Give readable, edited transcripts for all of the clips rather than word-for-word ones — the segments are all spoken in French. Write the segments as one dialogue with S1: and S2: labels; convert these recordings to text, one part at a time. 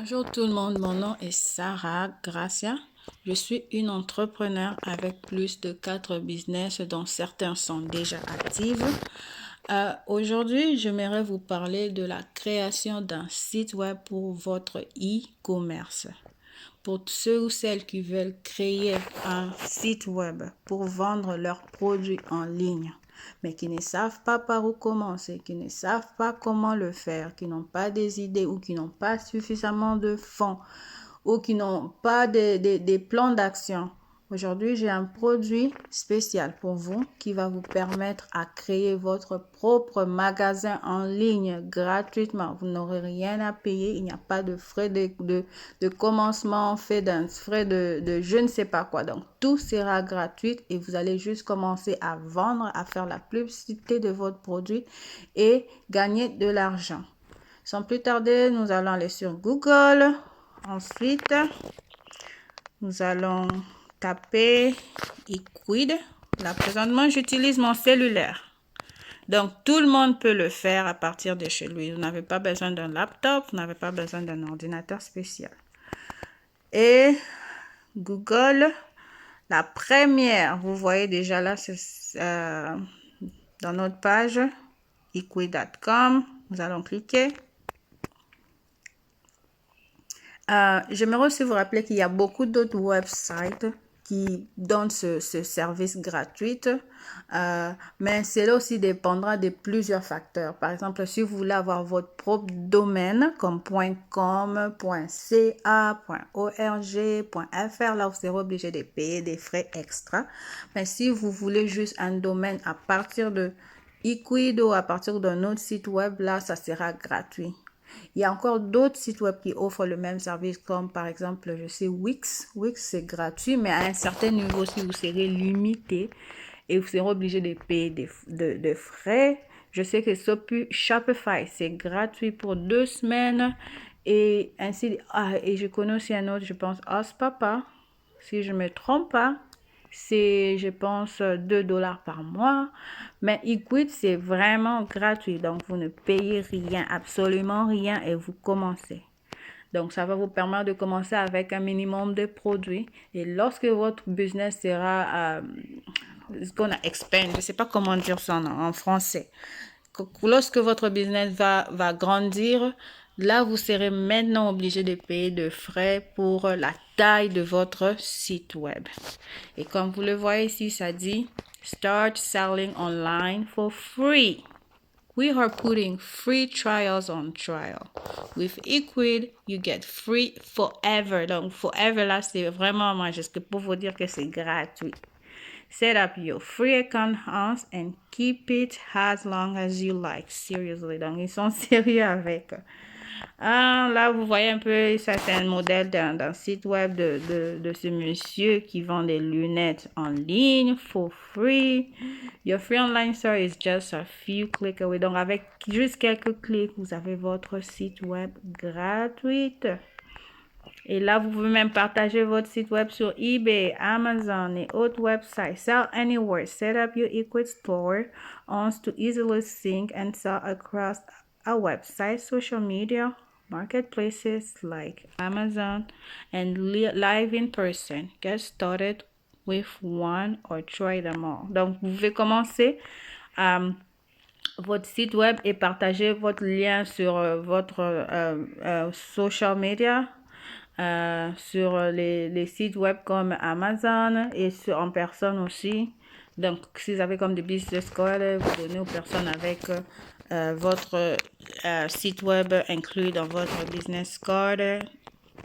S1: Bonjour tout le monde, mon nom est Sarah Gracia. Je suis une entrepreneur avec plus de 4 business dont certains sont déjà actifs. Aujourd'hui, j'aimerais vous parler de la création d'un site web pour votre e-commerce. Pour ceux ou celles qui veulent créer un site web pour vendre leurs produits en ligne, mais qui ne savent pas par où commencer, qui ne savent pas comment le faire, qui n'ont pas des idées ou qui n'ont pas suffisamment de fonds ou qui n'ont pas des plans d'action. Aujourd'hui, j'ai un produit spécial pour vous qui va vous permettre à créer votre propre magasin en ligne gratuitement. Vous n'aurez rien à payer. Il n'y a pas de frais de commencement fait d'un frais de je ne sais pas quoi. Donc, tout sera gratuit et vous allez juste commencer à vendre, à faire la publicité de votre produit et gagner de l'argent. Sans plus tarder, nous allons aller sur Google. Ensuite, nous allons taper eQuid. Là, présentement, j'utilise mon cellulaire. Donc, tout le monde peut le faire à partir de chez lui. Vous n'avez pas besoin d'un laptop, vous n'avez pas besoin d'un ordinateur spécial. Et Google, la première, vous voyez déjà là, c'est dans notre page, eQuid.com. Nous allons cliquer. J'aimerais aussi vous rappeler qu'il y a beaucoup d'autres websites qui donnent ce service gratuit, mais cela aussi dépendra de plusieurs facteurs. Par exemple, si vous voulez avoir votre propre domaine comme .com, .ca, .org, .fr, là vous serez obligé de payer des frais extra. Mais si vous voulez juste un domaine à partir de eQuid ou à partir d'un autre site web, là ça sera gratuit. Il y a encore d'autres sites web qui offrent le même service, comme par exemple, je sais, Wix. Wix, c'est gratuit, mais à un certain niveau, si vous serez limité et vous serez obligé de payer des frais. Je sais que Shopify, c'est gratuit pour 2 semaines. Et ainsi, et je connais aussi un autre, je pense, Ospapa, si je ne me trompe pas. C'est, je pense, $2 par mois. Mais eQuid, c'est vraiment gratuit. Donc, vous ne payez rien, absolument rien, et vous commencez. Donc, ça va vous permettre de commencer avec un minimum de produits. Et lorsque votre business sera gonna expand, je ne sais pas comment dire ça en français. Lorsque votre business va grandir, là, vous serez maintenant obligé de payer de frais pour la taille de votre site web. Et comme vous le voyez ici, ça dit « Start selling online for free ». We are putting free trials on trial. With eQuid, you get free forever. Donc, forever, là, c'est vraiment majuscule pour vous dire que c'est gratuit. Set up your free account and keep it as long as you like. Seriously. Donc, ils sont sérieux avec. Là, vous voyez un peu, ça c'est un modèle d'un site web de ce monsieur qui vend des lunettes en ligne for free. Your free online store is just a few clicks away. Donc, avec juste quelques clics, vous avez votre site web gratuit. Et là, vous pouvez même partager votre site web sur eBay, Amazon et autres websites. Sell anywhere. Set up your eQuid store to easily sync and sell across a website, social media, marketplaces like Amazon, and live in person. Get started with one or try them all. Donc, vous pouvez commencer votre site web et partager votre lien sur votre social media. Sur les sites web comme Amazon et en personne aussi. Donc, si vous avez comme des business cards, vous donnez aux personnes avec votre site web inclus dans votre business card.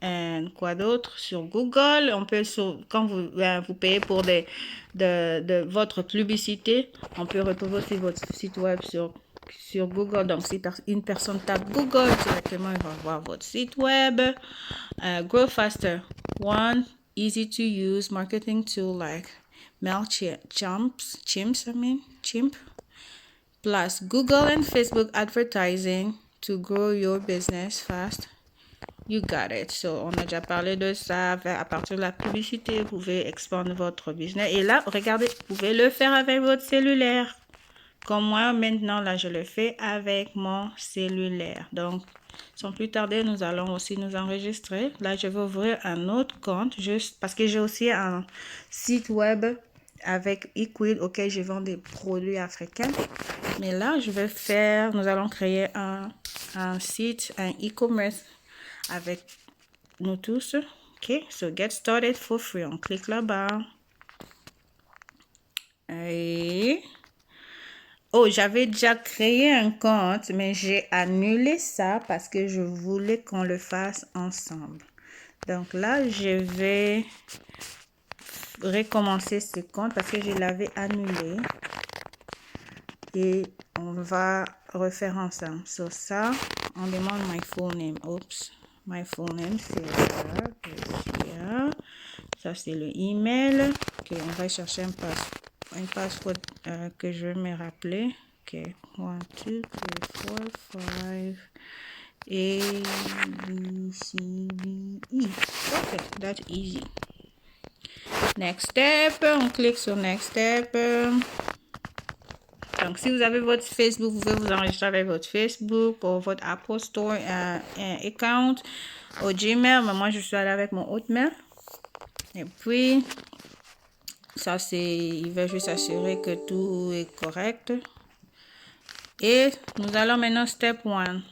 S1: Et quoi d'autre? Sur Google, on peut, quand vous payez pour de votre publicité, on peut retrouver aussi votre site web sur Google. Donc, si une personne tape Google, directement, il va voir votre site web. Grow faster. One easy to use marketing tool like Mailchimp, plus Google and Facebook advertising to grow your business fast. You got it. So, on a déjà parlé de ça. À partir de la publicité, vous pouvez expandre votre business. Et là, regardez, vous pouvez le faire avec votre cellulaire. comme moi, maintenant, là, je le fais avec mon cellulaire. Donc, sans plus tarder, nous allons aussi nous enregistrer. Là, je vais ouvrir un autre compte, juste parce que j'ai aussi un site web avec Equid auquel je vends des produits africains. Mais là, nous allons créer un site, un e-commerce avec nous tous. OK, so get started for free. On clique là-bas. Et... oh, j'avais déjà créé un compte, mais j'ai annulé ça parce que je voulais qu'on le fasse ensemble. Donc là, je vais recommencer ce compte parce que je l'avais annulé. Et on va refaire ensemble. Sur ça, on demande my full name. Oups, my full name, c'est ça. Ça, c'est le email. Ok, on va chercher un password que je vais me rappeler. Ok, 1, 2, 3, 4, 5, A, B, C, D, E. Ok, that's easy. Next step, on clique sur next step. Donc, si vous avez votre Facebook, vous pouvez vous enregistrer avec votre Facebook ou votre Apple Store account au Gmail. Mais moi, je suis allée avec mon Hotmail. Et puis, ça, il va juste assurer que tout est correct. Et nous allons maintenant step 1.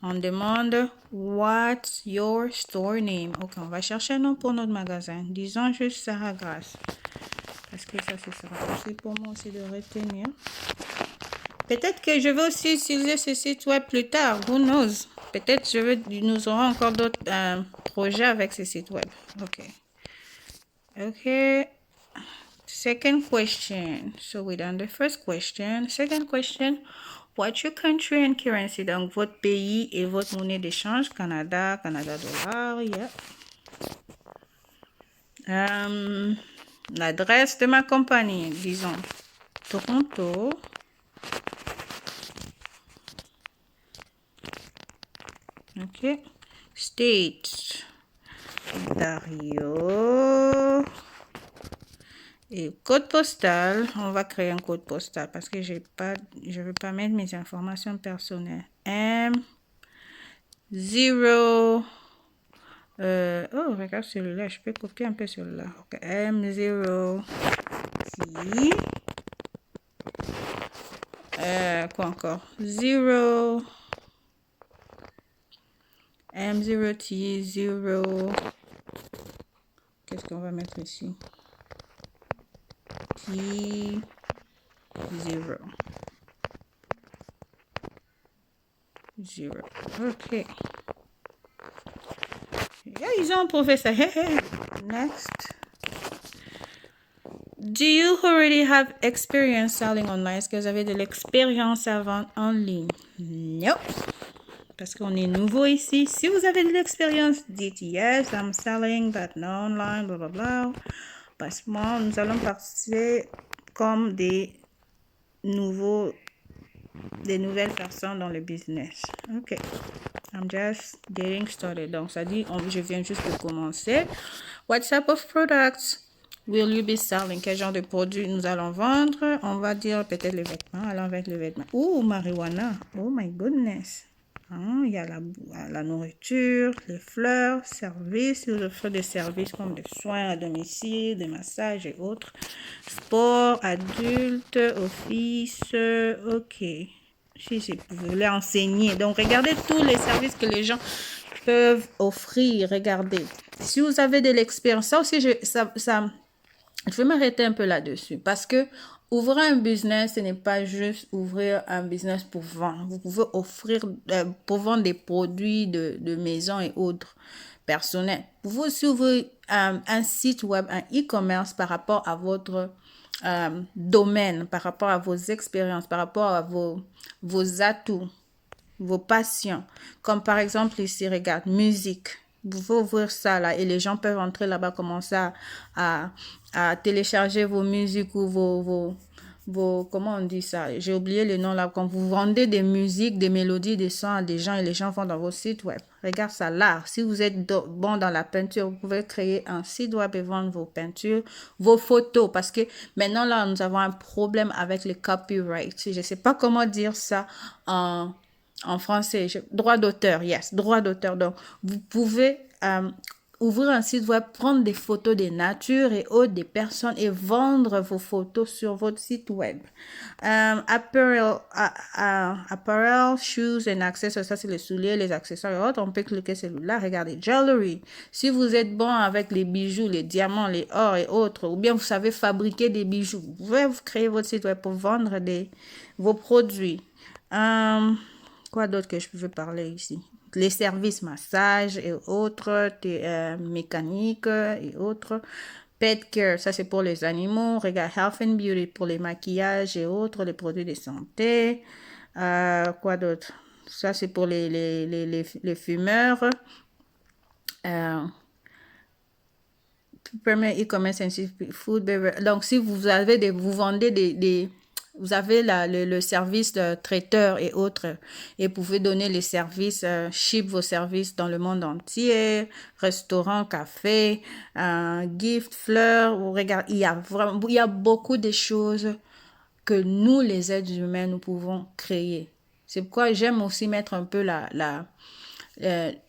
S1: On demande what's your store name. Ok, on va chercher un nom pour notre magasin. Disons juste Sarah Grace. Parce que ça, ce sera possible pour moi aussi de retenir. Peut-être que je vais aussi utiliser ce site web plus tard. Who knows? Peut-être nous aurons encore d'autres projets avec ce site web. Ok. Ok. Second question. So we done the first question. Second question. What's your country and currency? Donc, votre pays et votre monnaie d'échange. Canada, Canada dollar. Yeah. L'adresse de ma compagnie. Disons Toronto. Ok. States. Ontario. Et code postal. On va créer un code postal parce que je ne veux pas mettre mes informations personnelles. M0. Oh, regarde celui-là. Je peux copier un peu celui-là. Ok. M0. T. Quoi encore? 0. M0T 0. Qu'est-ce qu'on va mettre ici? T 0. 0. Ok. Yeah, ils ont prouvé ça. Next. Do you already have experience selling online? Est-ce que vous avez de l'expérience à vendre en ligne? Nope. Parce qu'on est nouveau ici. Si vous avez de l'expérience, dites yes, I'm selling, but no online, blah, blah, blah. Parce que moi, nous allons passer comme des nouvelles personnes dans le business. Ok. I'm just getting started. Donc, ça dit, je viens juste de commencer. What type of products will you be selling? Quel genre de produits nous allons vendre? On va dire peut-être les vêtements. Allons avec les vêtements. Oh, marijuana. Oh my goodness. Il y a la nourriture, les fleurs, services. Vous offrez des services comme des soins à domicile, des massages et autres. Sport, adultes, office. Ok. Si vous voulez enseigner. Donc, regardez tous les services que les gens peuvent offrir. Regardez. Si vous avez de l'expérience, ça aussi, je vais m'arrêter un peu là-dessus. Parce que ouvrir un business, ce n'est pas juste ouvrir un business pour vendre. Vous pouvez offrir, pour vendre des produits de maison et autres personnels. Vous pouvez aussi ouvrir un site web, un e-commerce par rapport à votre domaine, par rapport à vos expériences, par rapport à vos atouts, vos passions. Comme par exemple ici, regarde, musique. Vous pouvez ouvrir ça là et les gens peuvent entrer là-bas, commencer à télécharger vos musiques ou comment on dit ça? J'ai oublié le nom là. Quand vous vendez des musiques, des mélodies, des sons à des gens et les gens vont dans vos sites web. Regarde ça là. Si vous êtes bon dans la peinture, vous pouvez créer un site web et vendre vos peintures, vos photos. Parce que maintenant là, nous avons un problème avec les copyrights. Je ne sais pas comment dire ça en français. Droit d'auteur, yes, droit d'auteur. Donc, vous pouvez ouvrir un site web, prendre des photos des natures et autres des personnes et vendre vos photos sur votre site web. Apparel, shoes and accessoires, ça c'est les souliers, les accessoires et autres. On peut cliquer celui-là. Regardez, jewelry. Si vous êtes bon avec les bijoux, les diamants, les ors et autres, ou bien vous savez fabriquer des bijoux, vous pouvez créer votre site web pour vendre vos produits. Quoi d'autre que je peux parler ici? Les services massage et autres, mécaniques et autres. Pet care, ça c'est pour les animaux. Regarde, health and beauty pour les maquillages et autres, les produits de santé. Quoi d'autre? Ça c'est pour les fumeurs. Premier e-commerce and food beverage. Donc si vous avez vous vendez vous avez le service de traiteur et autres et vous pouvez donner les services, ship vos services dans le monde entier, restaurant, café, gift, fleurs. Regarde, il y a beaucoup de choses que nous, les êtres humains, nous pouvons créer. C'est pourquoi j'aime aussi mettre un peu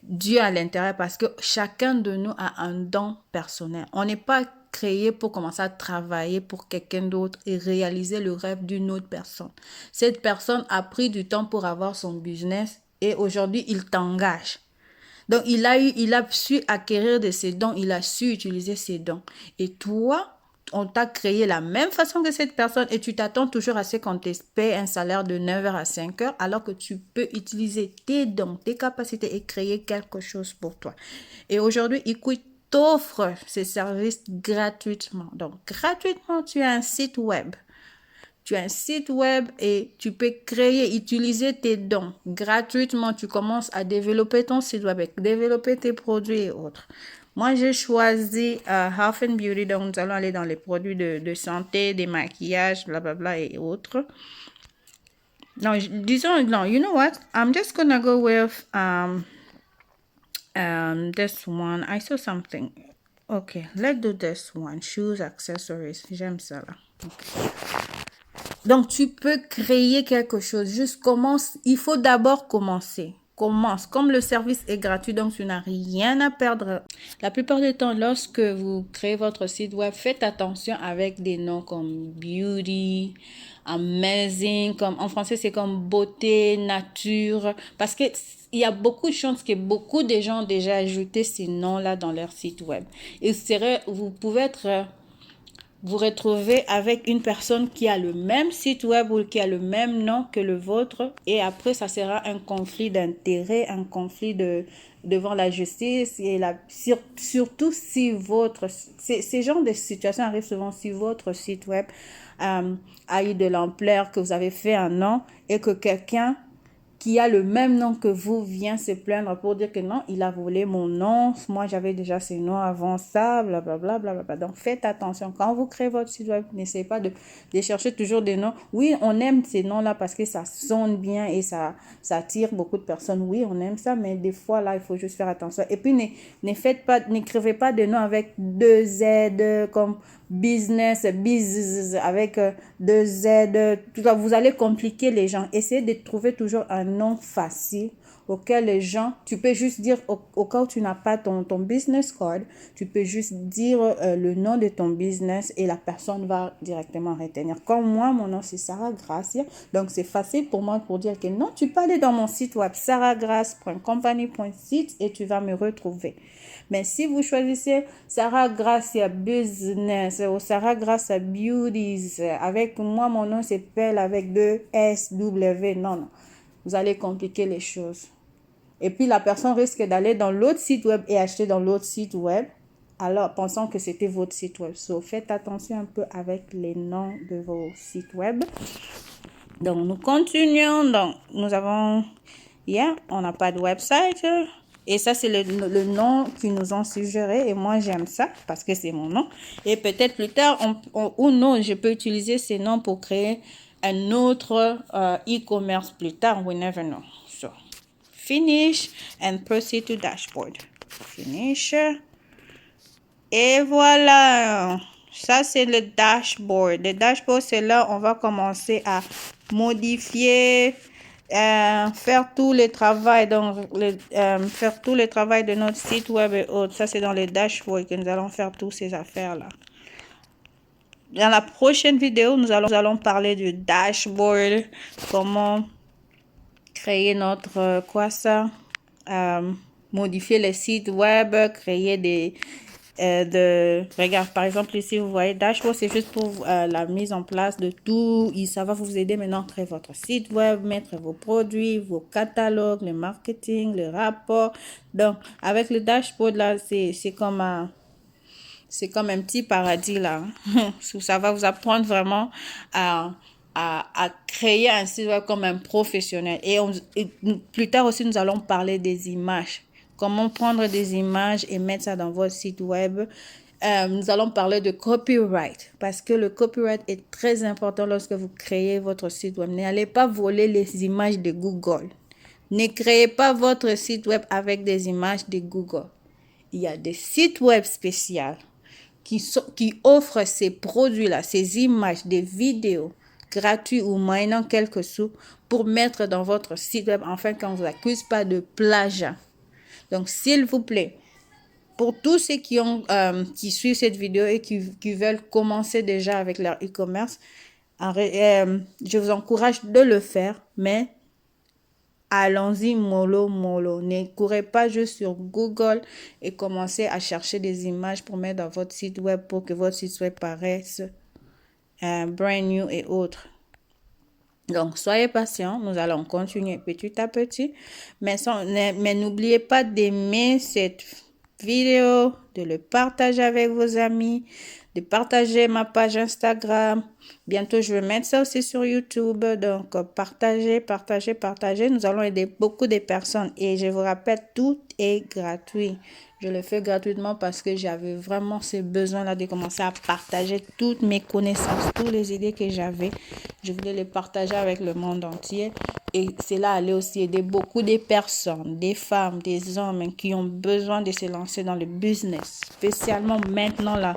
S1: Dieu à l'intérieur parce que chacun de nous a un don personnel. On n'est pas créé pour commencer à travailler pour quelqu'un d'autre et réaliser le rêve d'une autre personne. Cette personne a pris du temps pour avoir son business et aujourd'hui, il t'engage. Donc, il a su acquérir de ses dons, il a su utiliser ses dons. Et toi, on t'a créé la même façon que cette personne et tu t'attends toujours à ce qu'on te paie un salaire de 9h à 5h alors que tu peux utiliser tes dons, tes capacités et créer quelque chose pour toi. Et aujourd'hui, Equity t'offre ces services gratuitement. Donc, gratuitement, tu as un site web. Tu as un site web et tu peux créer, utiliser tes dons. Gratuitement, tu commences à développer ton site web, développer tes produits et autres. Moi, j'ai choisi Health and Beauty, donc nous allons aller dans les produits de santé, des maquillages, blablabla et autres. Non, disons, non, you know what? I'm just gonna go with this one. I saw something. Okay, let's do this one. Shoes, accessories. J'aime ça là. Okay. Donc, tu peux créer quelque chose. Juste commence. Il faut d'abord commencer. Commence. Comme le service est gratuit, donc tu n'as rien à perdre. La plupart du temps, lorsque vous créez votre site web, faites attention avec des noms comme beauty, amazing, comme en français, c'est comme beauté, nature. Parce que il y a beaucoup de chances que beaucoup de gens ont déjà ajouté ces noms-là dans leur site web. Et vous pouvez vous retrouver avec une personne qui a le même site web ou qui a le même nom que le vôtre et après ça sera un conflit d'intérêt, un conflit devant la justice et surtout si ces genres de situations arrivent souvent si votre site web a eu de l'ampleur, que vous avez fait un nom et que quelqu'un qui a le même nom que vous vient se plaindre pour dire que non, il a volé mon nom, moi j'avais déjà ces noms avant ça, blablabla. Bla, bla, bla. Donc faites attention, quand vous créez votre site web, n'essayez pas de chercher toujours des noms. Oui, on aime ces noms-là parce que ça sonne bien et ça attire beaucoup de personnes. Oui, on aime ça, mais des fois là, il faut juste faire attention. Et puis n'écrivez pas des noms avec 2 Z comme business, avec 2 Z, tout ça. Vous allez compliquer les gens. Essayez de trouver toujours un nom facile auquel les gens, tu peux juste dire, au cas où tu n'as pas ton business card, tu peux juste dire le nom de ton business et la personne va directement retenir. Comme moi, mon nom c'est Sarah Gracia, donc c'est facile pour moi pour dire que non, tu peux aller dans mon site web sarahgrace.company.site et tu vas me retrouver. Mais si vous choisissez Sarah Gracia Business ou Sarah Gracia Beauties, avec moi, mon nom s'appelle avec 2 SW, non. Vous allez compliquer les choses. Et puis, la personne risque d'aller dans l'autre site web et acheter dans l'autre site web, alors pensant que c'était votre site web. So, faites attention un peu avec les noms de vos sites web. Donc, nous continuons. Donc, nous avons... on n'a pas de website. Et ça, c'est le nom qu'ils nous ont suggéré. Et moi, j'aime ça parce que c'est mon nom. Et peut-être plus tard, ou non, je peux utiliser ces noms pour créer un autre e-commerce plus tard. We never know. So, finish and proceed to dashboard. Finish. Et voilà. Ça, c'est le dashboard. Le dashboard, c'est là où on va commencer à modifier, faire tout le travail, faire tout le travail de notre site web et autres. Ça, c'est dans le dashboard que nous allons faire toutes ces affaires-là. Dans la prochaine vidéo, nous allons parler du dashboard, comment créer notre, modifier le site web, créer des... regarde, par exemple, ici, vous voyez, dashboard, c'est juste pour la mise en place de tout. Ça va vous aider maintenant à créer votre site web, mettre vos produits, vos catalogues, le marketing, le rapport. Donc, avec le dashboard, là, c'est comme un petit paradis, là. Ça va vous apprendre vraiment à créer un site web comme un professionnel. Et plus tard aussi, nous allons parler des images. Comment prendre des images et mettre ça dans votre site web. Nous allons parler de copyright parce que le copyright est très important lorsque vous créez votre site web. N'allez pas voler les images de Google. Ne créez pas votre site web avec des images de Google. Il y a des sites web spéciaux qui offrent ces produits-là, ces images, des vidéos gratuits ou moyennant quelques sous pour mettre dans votre site web afin qu'on ne vous accuse pas de plagiat. Donc, s'il vous plaît, pour tous ceux qui suivent cette vidéo et qui veulent commencer déjà avec leur e-commerce, je vous encourage de le faire, mais allons-y mollo. Ne courez pas juste sur Google et commencez à chercher des images pour mettre dans votre site web pour que votre site web paraisse brand new et autres. Donc, soyez patients, nous allons continuer petit à petit, mais n'oubliez pas d'aimer cette vidéo, de le partager avec vos amis, de partager ma page Instagram. Bientôt, je vais mettre ça aussi sur YouTube, donc partagez. Nous allons aider beaucoup de personnes et je vous rappelle, tout est gratuit. Je le fais gratuitement parce que j'avais vraiment ce besoin-là de commencer à partager toutes mes connaissances, toutes les idées que j'avais. Je voulais les partager avec le monde entier. Et cela allait aussi aider beaucoup de personnes, des femmes, des hommes qui ont besoin de se lancer dans le business. Spécialement maintenant, là,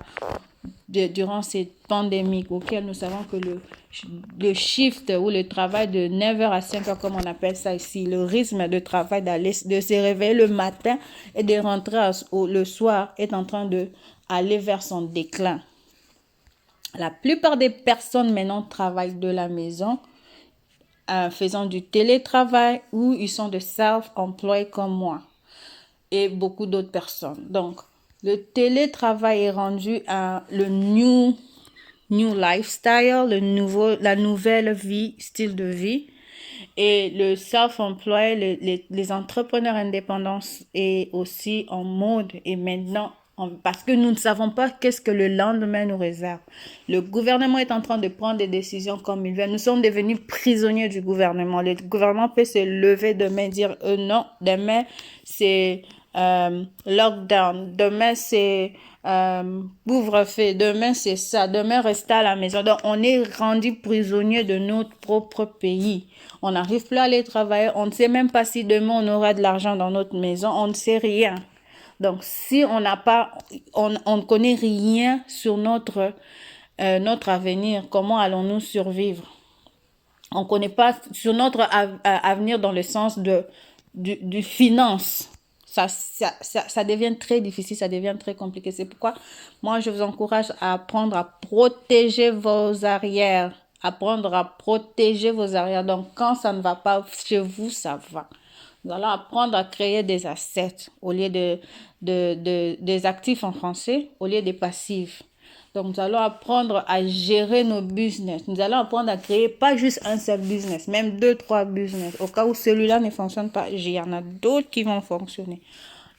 S1: durant cette pandémie auquel nous savons que le shift ou le travail de 9h à 5h, comme on appelle ça ici, le rythme de travail de se réveiller le matin et de rentrer le soir est en train d'aller vers son déclin. La plupart des personnes maintenant travaillent de la maison, faisant du télétravail ou ils sont de self-employed comme moi et beaucoup d'autres personnes. Donc, le télétravail est rendu à le new lifestyle, la nouvelle vie, style de vie. Et le self-employed, les entrepreneurs indépendants est aussi en mode. Et maintenant, parce que nous ne savons pas qu'est-ce que le lendemain nous réserve. Le gouvernement est en train de prendre des décisions comme il veut. Nous sommes devenus prisonniers du gouvernement. Le gouvernement peut se lever demain et dire non, demain c'est lockdown, demain c'est couvre-feu, demain c'est ça, demain rester à la maison. Donc on est rendu prisonnier de notre propre pays. On n'arrive plus à aller travailler, on ne sait même pas si demain on aura de l'argent dans notre maison, on ne sait rien. Donc si on ne connaît rien sur notre avenir, comment allons-nous survivre? On ne connaît pas sur notre avenir dans le sens du finance. Ça devient très difficile, ça devient très compliqué. C'est pourquoi moi, je vous encourage à apprendre à protéger vos arrières. Donc, quand ça ne va pas chez vous, ça va. Nous allons apprendre à créer des assets au lieu des actifs en français, au lieu des passifs. Donc, nous allons apprendre à gérer nos business. Nous allons apprendre à créer pas juste un seul business, même 2, 3 business. Au cas où celui-là ne fonctionne pas, il y en a d'autres qui vont fonctionner.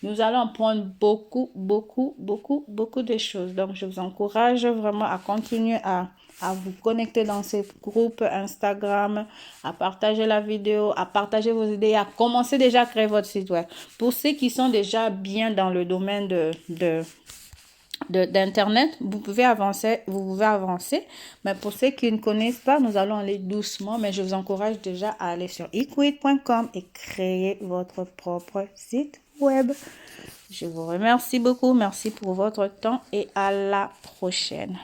S1: Nous allons apprendre beaucoup de choses. Donc, je vous encourage vraiment à continuer à vous connecter dans ces groupes Instagram, à partager la vidéo, à partager vos idées, à commencer déjà à créer votre site web. Pour ceux qui sont déjà bien dans le domaine d'internet, vous pouvez avancer, mais pour ceux qui ne connaissent pas, nous allons aller doucement, mais je vous encourage déjà à aller sur equate.com et créer votre propre site web. Je vous remercie beaucoup, merci pour votre temps et à la prochaine.